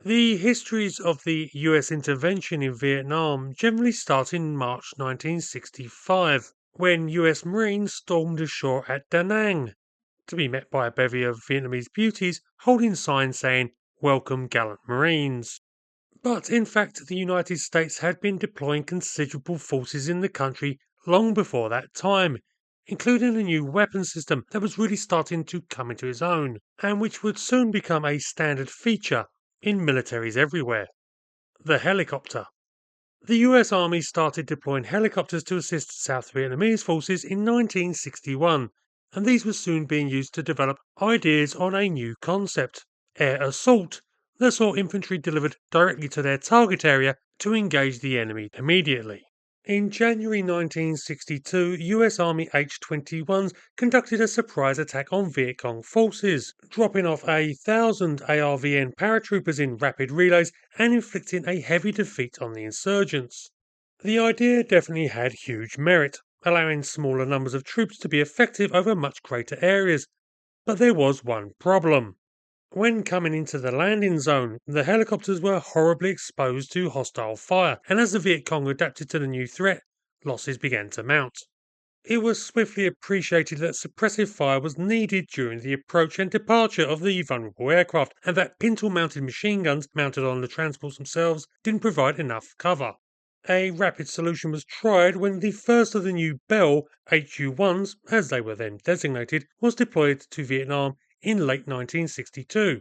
The histories of the US intervention in Vietnam generally start in March 1965, when US Marines stormed ashore at Da Nang, to be met by a bevy of Vietnamese beauties holding signs saying, "Welcome, gallant Marines." But in fact, the United States had been deploying considerable forces in the country long before that time, including a new weapon system that was really starting to come into its own, and which would soon become a standard feature in militaries everywhere: the helicopter. The US Army started deploying helicopters to assist South Vietnamese forces in 1961, and these were soon being used to develop ideas on a new concept: air assault, that saw infantry delivered directly to their target area to engage the enemy immediately. In January 1962, US Army H-21s conducted a surprise attack on Viet Cong forces, dropping off 1,000 ARVN paratroopers in rapid relays and inflicting a heavy defeat on the insurgents. The idea definitely had huge merit, allowing smaller numbers of troops to be effective over much greater areas, but there was one problem. When coming into the landing zone, the helicopters were horribly exposed to hostile fire, and as the Viet Cong adapted to the new threat, losses began to mount. It was swiftly appreciated that suppressive fire was needed during the approach and departure of the vulnerable aircraft, and that pintle-mounted machine guns mounted on the transports themselves didn't provide enough cover. A rapid solution was tried when the first of the new Bell HU-1s, as they were then designated, was deployed to Vietnam in late 1962.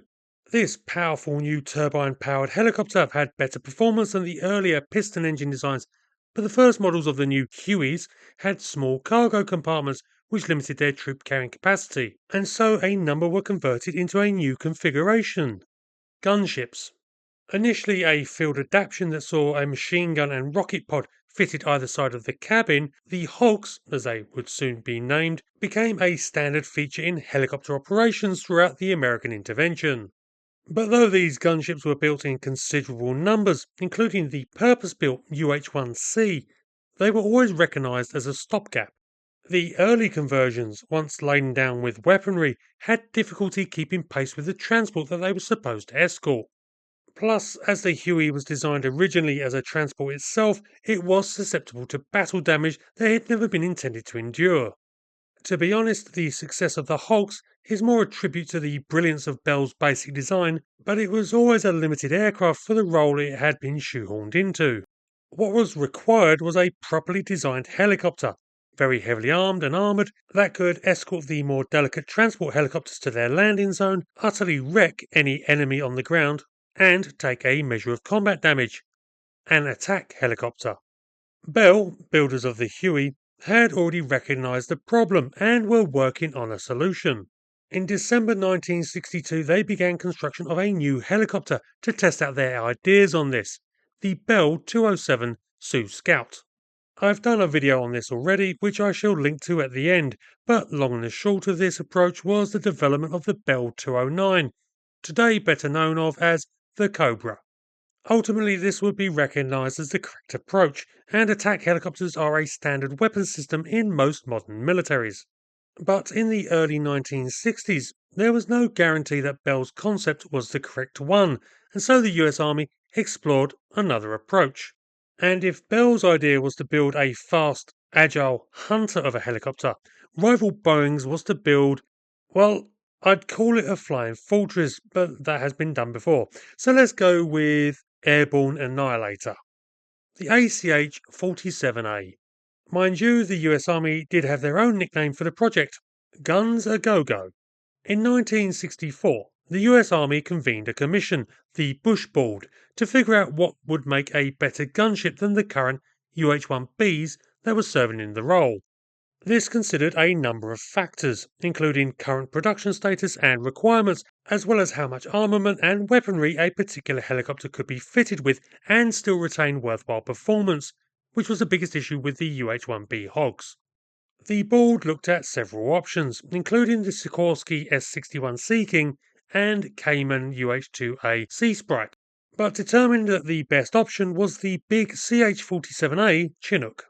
This powerful new turbine-powered helicopter had better performance than the earlier piston engine designs, but the first models of the new Hueys had small cargo compartments which limited their troop carrying capacity, and so a number were converted into a new configuration: gunships. Initially a field adaptation that saw a machine gun and rocket pod fitted either side of the cabin, the Hogs, as they would soon be named, became a standard feature in helicopter operations throughout the American intervention. But though these gunships were built in considerable numbers, including the purpose-built UH-1C, they were always recognised as a stopgap. The early conversions, once laden down with weaponry, had difficulty keeping pace with the transport that they were supposed to escort. Plus, as the Huey was designed originally as a transport itself, it was susceptible to battle damage that it had never been intended to endure. To be honest, the success of the Hogs is more a tribute to the brilliance of Bell's basic design, but it was always a limited aircraft for the role it had been shoehorned into. What was required was a properly designed helicopter, very heavily armed and armoured, that could escort the more delicate transport helicopters to their landing zone, utterly wreck any enemy on the ground, and take a measure of combat damage: an attack helicopter. Bell, builders of the Huey, had already recognised the problem and were working on a solution. In December 1962, they began construction of a new helicopter to test out their ideas on this: the Bell 207 Sioux Scout. I've done a video on this already, which I shall link to at the end, but long and the short of this approach was the development of the Bell 209, today better known of as the Cobra. Ultimately, this would be recognised as the correct approach, and attack helicopters are a standard weapon system in most modern militaries. But in the early 1960s, there was no guarantee that Bell's concept was the correct one, and so the US Army explored another approach. And if Bell's idea was to build a fast, agile hunter of a helicopter, rival Boeing's was to build, well, I'd call it a flying fortress, but that has been done before. So let's go with Airborne Annihilator, the ACH-47A. Mind you, the US Army did have their own nickname for the project: Guns A Go-Go. In 1964, the US Army convened a commission, the Bush Board, to figure out what would make a better gunship than the current UH-1Bs that were serving in the role. This considered a number of factors, including current production status and requirements, as well as how much armament and weaponry a particular helicopter could be fitted with and still retain worthwhile performance, which was the biggest issue with the UH-1B Hogs. The board looked at several options, including the Sikorsky S-61 Sea King and Cayman UH-2A Sea Sprite, but determined that the best option was the big CH-47A Chinook.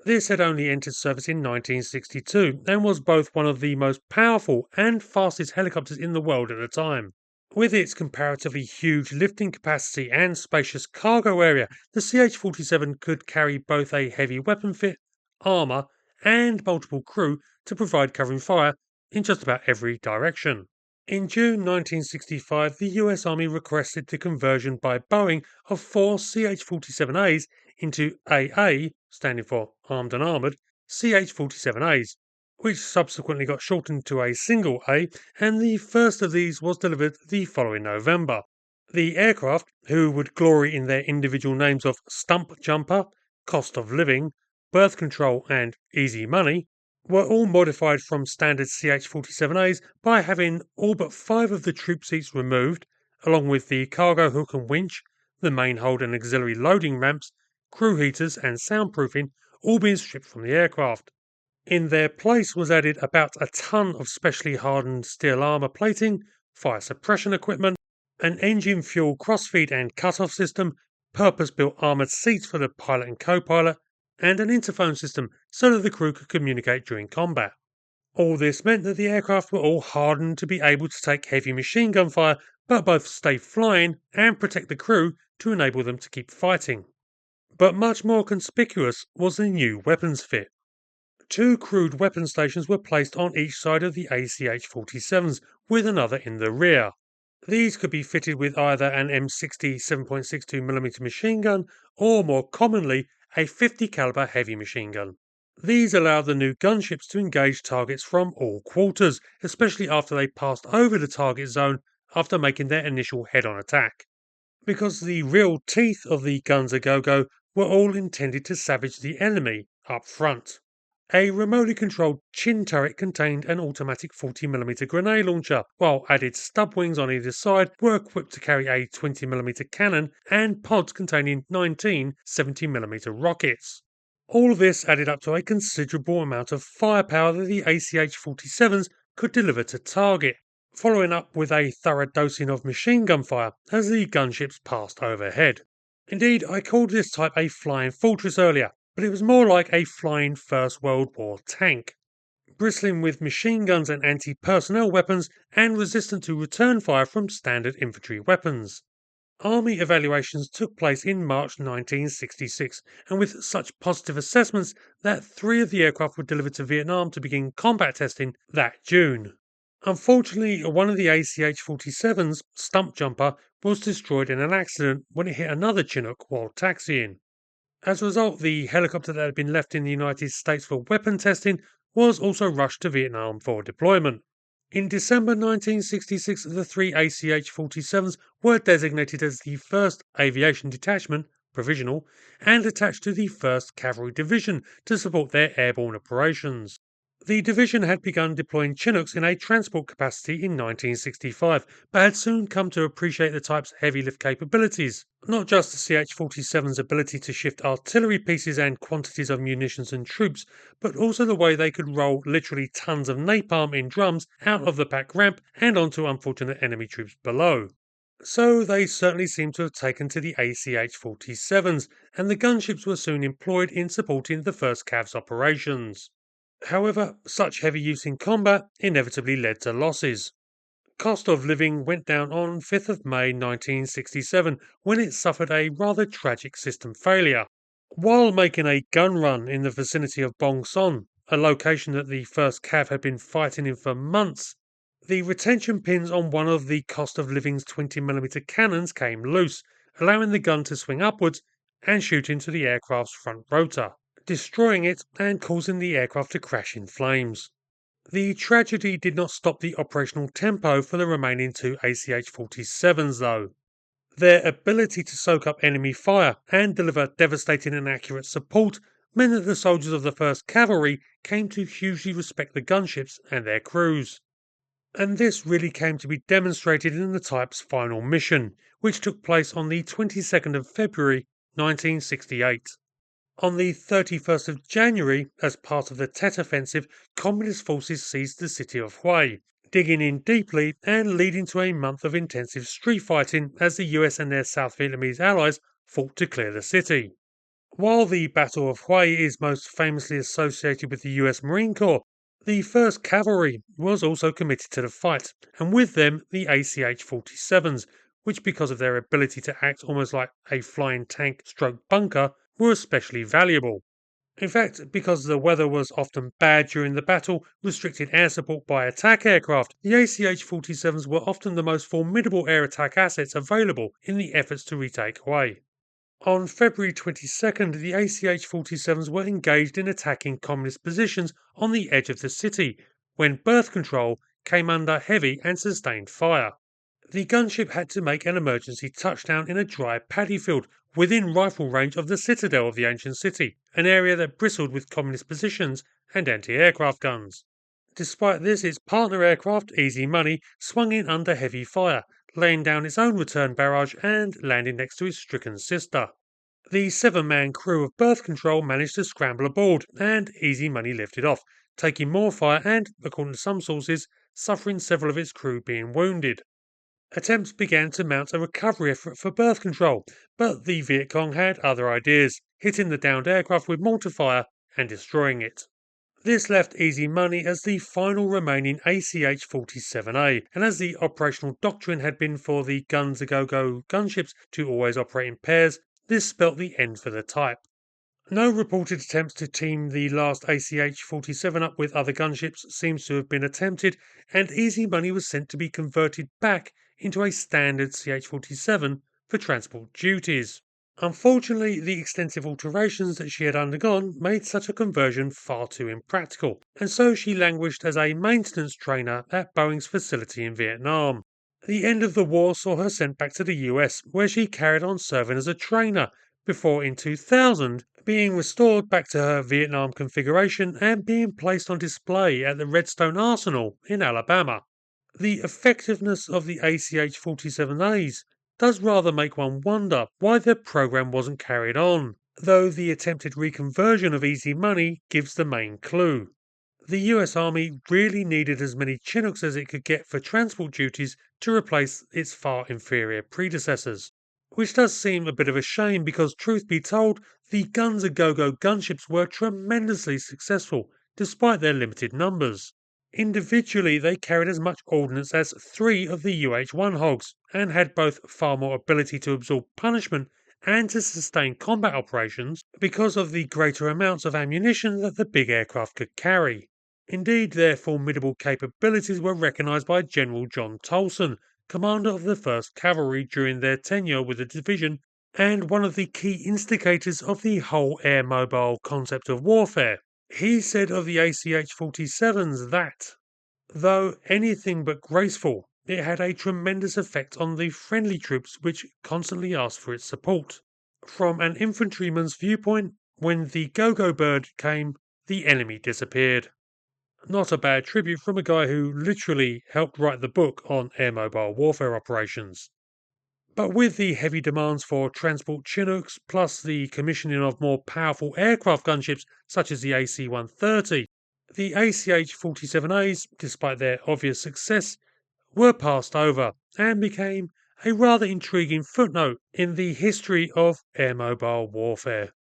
This had only entered service in 1962 and was both one of the most powerful and fastest helicopters in the world at the time. With its comparatively huge lifting capacity and spacious cargo area, the CH-47 could carry both a heavy weapon fit, armour, and multiple crew to provide covering fire in just about every direction. In June 1965, the US Army requested the conversion by Boeing of four CH-47As into AA, standing for Armed and Armoured, CH-47As, which subsequently got shortened to a single A, and the first of these was delivered the following November. The aircraft, who would glory in their individual names of Stump Jumper, Cost of Living, Birth Control, and Easy Money, were all modified from standard CH-47As by having all but 5 of the troop seats removed, along with the cargo hook and winch, the main hold and auxiliary loading ramps, crew heaters, and soundproofing all being stripped from the aircraft. In their place was added about a ton of specially hardened steel armour plating, fire suppression equipment, an engine fuel crossfeed and cut-off system, purpose-built armoured seats for the pilot and co-pilot, and an interphone system so that the crew could communicate during combat. All this meant that the aircraft were all hardened to be able to take heavy machine gun fire, but both stay flying and protect the crew to enable them to keep fighting. But much more conspicuous was the new weapons fit. 2 crewed weapon stations were placed on each side of the ACH-47s, with another in the rear. These could be fitted with either an M60 7.62mm machine gun or, more commonly, a 50 caliber heavy machine gun. These allowed the new gunships to engage targets from all quarters, especially after they passed over the target zone after making their initial head-on attack. Because the real teeth of the guns a go-go were all intended to savage the enemy up front. A remotely controlled chin turret contained an automatic 40mm grenade launcher, while added stub wings on either side were equipped to carry a 20mm cannon and pods containing 19 70mm rockets. All of this added up to a considerable amount of firepower that the ACH-47s could deliver to target, following up with a thorough dosing of machine gun fire as the gunships passed overhead. Indeed, I called this type a flying fortress earlier, but it was more like a flying First World War tank, bristling with machine guns and anti-personnel weapons and resistant to return fire from standard infantry weapons. Army evaluations took place in March 1966, and with such positive assessments that 3 of the aircraft were delivered to Vietnam to begin combat testing that June. Unfortunately, one of the ACH-47's Stump Jumper was destroyed in an accident when it hit another Chinook while taxiing. As a result, the helicopter that had been left in the United States for weapon testing was also rushed to Vietnam for deployment. In December 1966, the 3 ACH-47s were designated as the 1st Aviation Detachment, provisional, and attached to the 1st Cavalry Division to support their airborne operations. The division had begun deploying Chinooks in a transport capacity in 1965, but had soon come to appreciate the type's heavy lift capabilities. Not just the CH-47's ability to shift artillery pieces and quantities of munitions and troops, but also the way they could roll literally tons of napalm in drums out of the back ramp and onto unfortunate enemy troops below. So they certainly seem to have taken to the ACH-47s, and the gunships were soon employed in supporting the 1st Cav's operations. However, such heavy use in combat inevitably led to losses. Cost of Living went down on 5th of May 1967 when it suffered a rather tragic system failure. While making a gun run in the vicinity of Bong Son, a location that the 1st Cav had been fighting in for months, the retention pins on one of the Cost of Living's 20mm cannons came loose, allowing the gun to swing upwards and shoot into the aircraft's front rotor, destroying it and causing the aircraft to crash in flames. The tragedy did not stop the operational tempo for the remaining 2 ACH-47s though. Their ability to soak up enemy fire and deliver devastating and accurate support meant that the soldiers of the 1st Cavalry came to hugely respect the gunships and their crews. And this really came to be demonstrated in the type's final mission, which took place on the 22nd of February 1968. On the 31st of January, as part of the Tet Offensive, Communist forces seized the city of Hue, digging in deeply and leading to a month of intensive street fighting as the US and their South Vietnamese allies fought to clear the city. While the Battle of Hue is most famously associated with the US Marine Corps, The 1st Cavalry was also committed to the fight, and with them the ACH-47s, which because of their ability to act almost like a flying tank stroke bunker, were especially valuable. In fact, because the weather was often bad during the battle, restricting air support by attack aircraft, the ACH-47s were often the most formidable air attack assets available in the efforts to retake Hue. On February 22nd, the ACH-47s were engaged in attacking communist positions on the edge of the city, when birth control came under heavy and sustained fire. The gunship had to make an emergency touchdown in a dry paddy field within rifle range of the citadel of the ancient city, an area that bristled with communist positions and anti-aircraft guns. Despite this, its partner aircraft, Easy Money, swung in under heavy fire, laying down its own return barrage and landing next to its stricken sister. The 7-man crew of birth control managed to scramble aboard, and Easy Money lifted off, taking more fire and, according to some sources, suffering several of its crew being wounded. Attempts began to mount a recovery effort for birth control, but the Viet Cong had other ideas, hitting the downed aircraft with mortar fire and destroying it. This left Easy Money as the final remaining ACH-47A, and as the operational doctrine had been for the guns-a-go-go gunships to always operate in pairs, this spelt the end for the type. No reported attempts to team the last ACH-47 up with other gunships seems to have been attempted, and Easy Money was sent to be converted back into a standard CH-47 for transport duties. Unfortunately, the extensive alterations that she had undergone made such a conversion far too impractical, and so she languished as a maintenance trainer at Boeing's facility in Vietnam. The end of the war saw her sent back to the US, where she carried on serving as a trainer, before in 2000 being restored back to her Vietnam configuration and being placed on display at the Redstone Arsenal in Alabama. The effectiveness of the ACH-47As does rather make one wonder why the program wasn't carried on, though the attempted reconversion of Easy Money gives the main clue. The US Army really needed as many Chinooks as it could get for transport duties to replace its far inferior predecessors. Which does seem a bit of a shame because, truth be told, the Guns-A-Go-Go gunships were tremendously successful despite their limited numbers. Individually, they carried as much ordnance as 3 of the UH-1 hogs, and had both far more ability to absorb punishment and to sustain combat operations because of the greater amounts of ammunition that the big aircraft could carry. Indeed, their formidable capabilities were recognised by General John Tolson, commander of the 1st Cavalry during their tenure with the division, and one of the key instigators of the whole air-mobile concept of warfare. He said of the ACH-47s that, though anything but graceful, it had a tremendous effect on the friendly troops which constantly asked for its support. From an infantryman's viewpoint, when the go-go bird came, the enemy disappeared. Not a bad tribute from a guy who literally helped write the book on air-mobile warfare operations. But with the heavy demands for transport Chinooks, plus the commissioning of more powerful aircraft gunships such as the AC-130, the ACH-47As, despite their obvious success, were passed over and became a rather intriguing footnote in the history of air-mobile warfare.